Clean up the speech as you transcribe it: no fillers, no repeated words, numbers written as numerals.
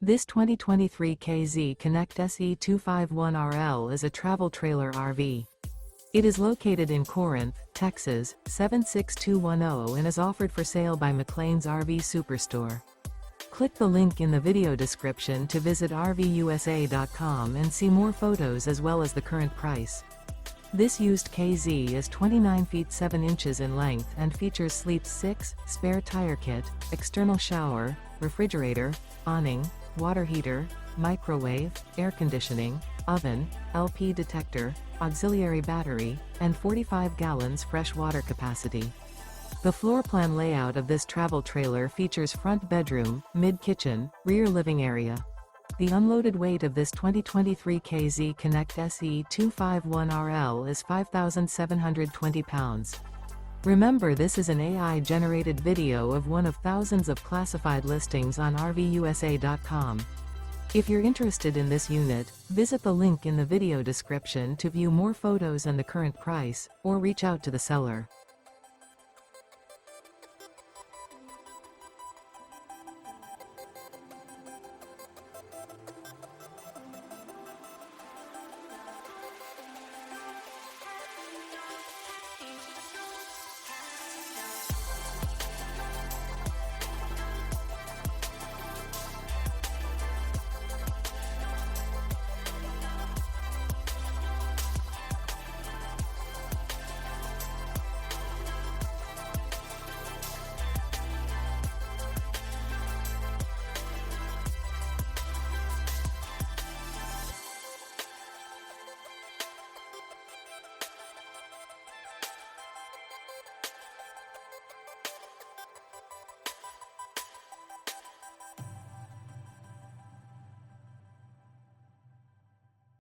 This 2023 KZ Connect SE251RL is a travel trailer RV. It is located in Corinth, Texas, 76210 and is offered for sale by McClain's RV Superstore. Click the link in the video description to visit RVUSA.com and see more photos as well as the current price. This used KZ is 29 feet 7 inches in length and features sleeps 6, spare tire kit, external shower, refrigerator, awning, water heater, microwave, air conditioning, oven, LP detector, auxiliary battery, and 45 gallons fresh water capacity. The floor plan layout of this travel trailer features front bedroom, mid-kitchen, rear living area. The unloaded weight of this 2023 KZ Connect SE251RL is 5,720 pounds. Remember, this is an AI-generated video of one of thousands of classified listings on RVUSA.com. If you're interested in this unit, visit the link in the video description to view more photos and the current price, or reach out to the seller.